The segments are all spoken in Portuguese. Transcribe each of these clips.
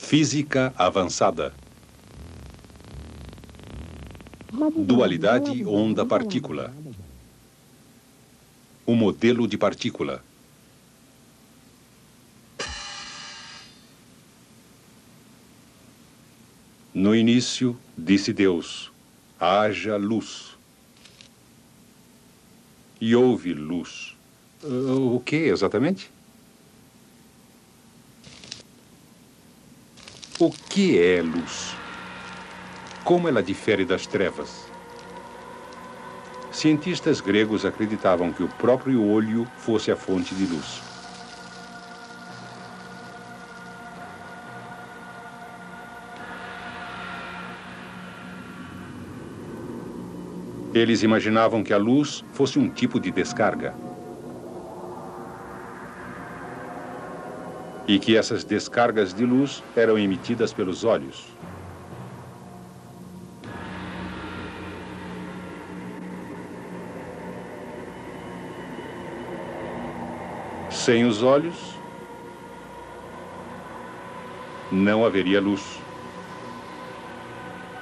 Física avançada. Dualidade onda-partícula. O modelo de partícula. No início, disse Deus, haja luz. E houve luz. O que exatamente? O que é luz? Como ela difere das trevas? Cientistas gregos acreditavam que o próprio olho fosse a fonte de luz. Eles imaginavam que a luz fosse um tipo de descarga. E que essas descargas de luz eram emitidas pelos olhos. Sem os olhos, não haveria luz.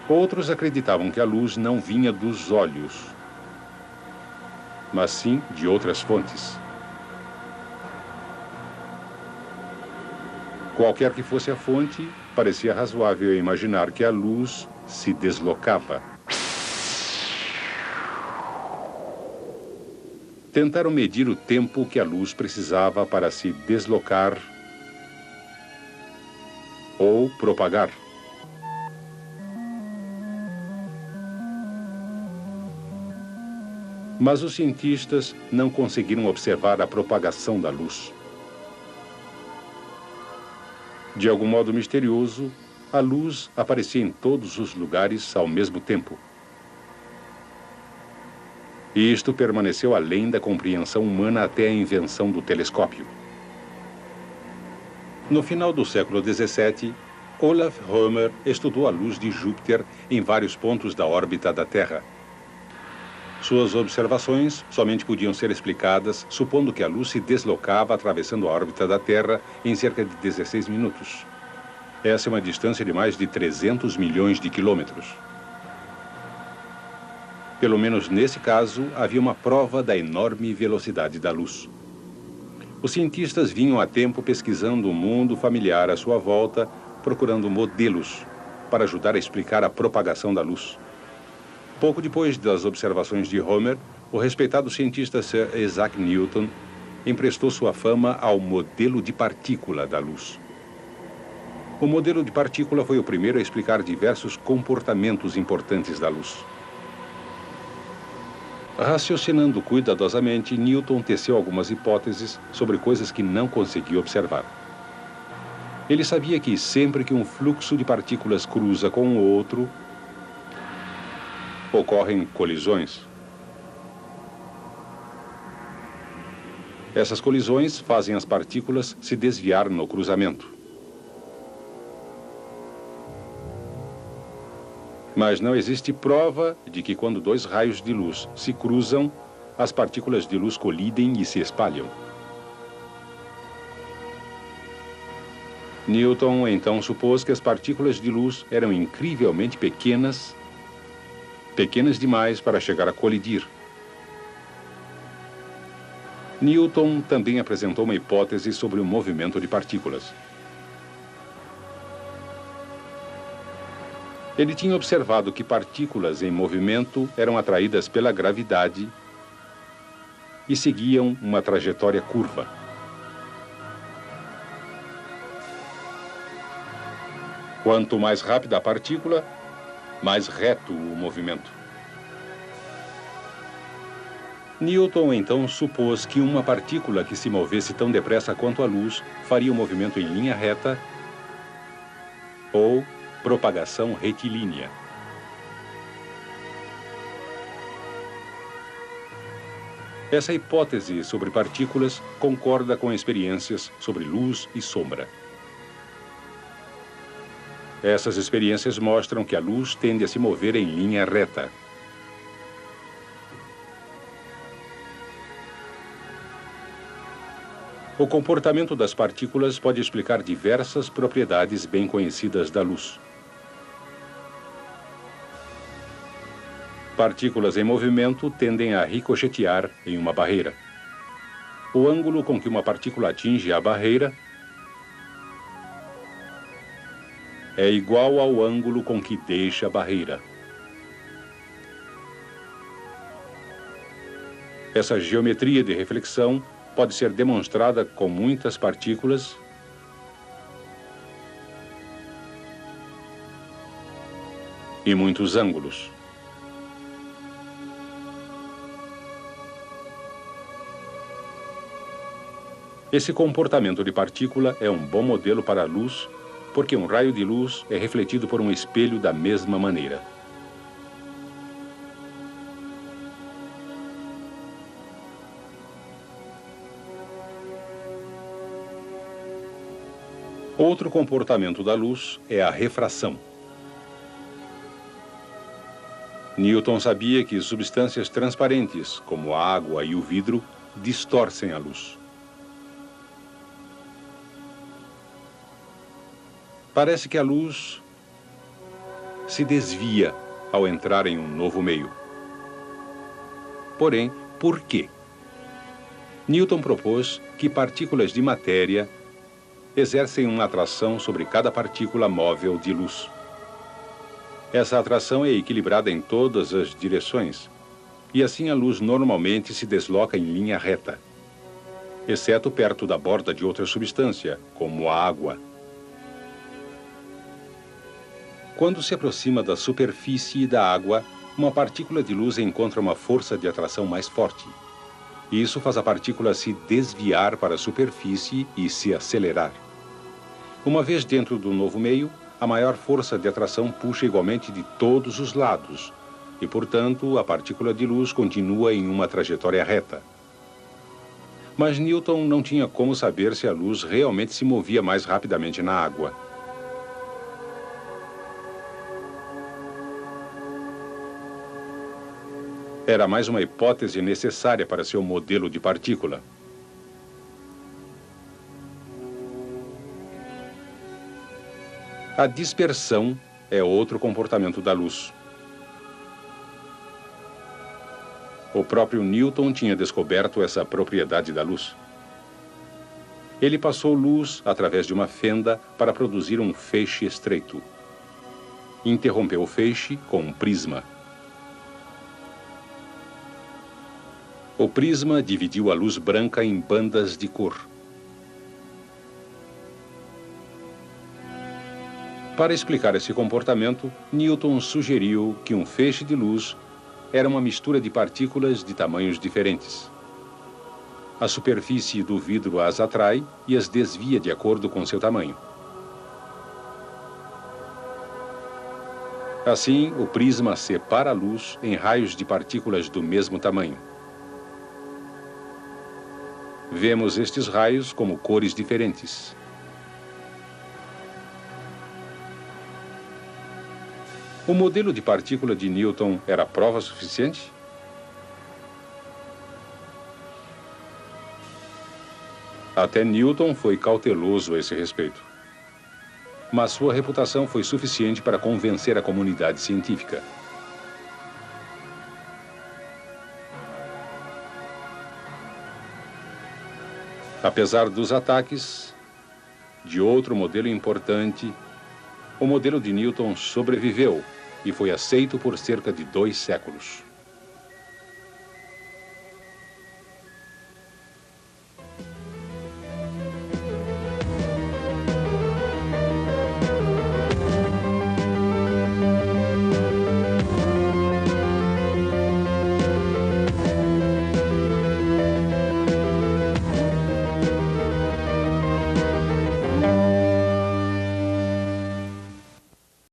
Outros acreditavam que a luz não vinha dos olhos, mas sim de outras fontes. Qualquer que fosse a fonte, parecia razoável imaginar que a luz se deslocava. Tentaram medir o tempo que a luz precisava para se deslocar ou propagar. Mas os cientistas não conseguiram observar a propagação da luz. De algum modo misterioso, a luz aparecia em todos os lugares ao mesmo tempo. E isto permaneceu além da compreensão humana até a invenção do telescópio. No final do século XVII, Olaf Römer estudou a luz de Júpiter em vários pontos da órbita da Terra. Suas observações somente podiam ser explicadas supondo que a luz se deslocava atravessando a órbita da Terra em cerca de 16 minutos. Essa é uma distância de mais de 300 milhões de quilômetros. Pelo menos nesse caso, havia uma prova da enorme velocidade da luz. Os cientistas vinham há tempo pesquisando o mundo familiar à sua volta, procurando modelos para ajudar a explicar a propagação da luz. Pouco depois das observações de Römer, o respeitado cientista Sir Isaac Newton emprestou sua fama ao modelo de partícula da luz. O modelo de partícula foi o primeiro a explicar diversos comportamentos importantes da luz. Raciocinando cuidadosamente, Newton teceu algumas hipóteses sobre coisas que não conseguia observar. Ele sabia que sempre que um fluxo de partículas cruza com o outro, ocorrem colisões. Essas colisões fazem as partículas se desviar no cruzamento. Mas não existe prova de que quando dois raios de luz se cruzam, as partículas de luz colidem e se espalham. Newton então supôs que as partículas de luz eram incrivelmente pequenas demais para chegar a colidir. Newton também apresentou uma hipótese sobre o movimento de partículas. Ele tinha observado que partículas em movimento eram atraídas pela gravidade e seguiam uma trajetória curva. Quanto mais rápida a partícula, mais reto o movimento. Newton então supôs que uma partícula que se movesse tão depressa quanto a luz faria o movimento em linha reta ou propagação retilínea. Essa hipótese sobre partículas concorda com experiências sobre luz e sombra. Essas experiências mostram que a luz tende a se mover em linha reta. O comportamento das partículas pode explicar diversas propriedades bem conhecidas da luz. Partículas em movimento tendem a ricochetear em uma barreira. O ângulo com que uma partícula atinge a barreira é igual ao ângulo com que deixa a barreira. Essa geometria de reflexão pode ser demonstrada com muitas partículas e muitos ângulos. Esse comportamento de partícula é um bom modelo para a luz, porque um raio de luz é refletido por um espelho da mesma maneira. Outro comportamento da luz é a refração. Newton sabia que substâncias transparentes, como a água e o vidro, distorcem a luz. Parece que a luz se desvia ao entrar em um novo meio. Porém, por quê? Newton propôs que partículas de matéria exercem uma atração sobre cada partícula móvel de luz. Essa atração é equilibrada em todas as direções, e assim a luz normalmente se desloca em linha reta, exceto perto da borda de outra substância, como a água. Quando se aproxima da superfície da água, uma partícula de luz encontra uma força de atração mais forte. Isso faz a partícula se desviar para a superfície e se acelerar. Uma vez dentro do novo meio, a maior força de atração puxa igualmente de todos os lados, e, portanto, a partícula de luz continua em uma trajetória reta. Mas Newton não tinha como saber se a luz realmente se movia mais rapidamente na água. Era mais uma hipótese necessária para seu modelo de partícula. A dispersão é outro comportamento da luz. O próprio Newton tinha descoberto essa propriedade da luz. Ele passou luz através de uma fenda para produzir um feixe estreito. Interrompeu o feixe com um prisma. O prisma dividiu a luz branca em bandas de cor. Para explicar esse comportamento, Newton sugeriu que um feixe de luz era uma mistura de partículas de tamanhos diferentes. A superfície do vidro as atrai e as desvia de acordo com seu tamanho. Assim, o prisma separa a luz em raios de partículas do mesmo tamanho. Vemos estes raios como cores diferentes. O modelo de partícula de Newton era prova suficiente? Até Newton foi cauteloso a esse respeito. Mas sua reputação foi suficiente para convencer a comunidade científica. Apesar dos ataques de outro modelo importante, o modelo de Newton sobreviveu e foi aceito por cerca de 2 séculos.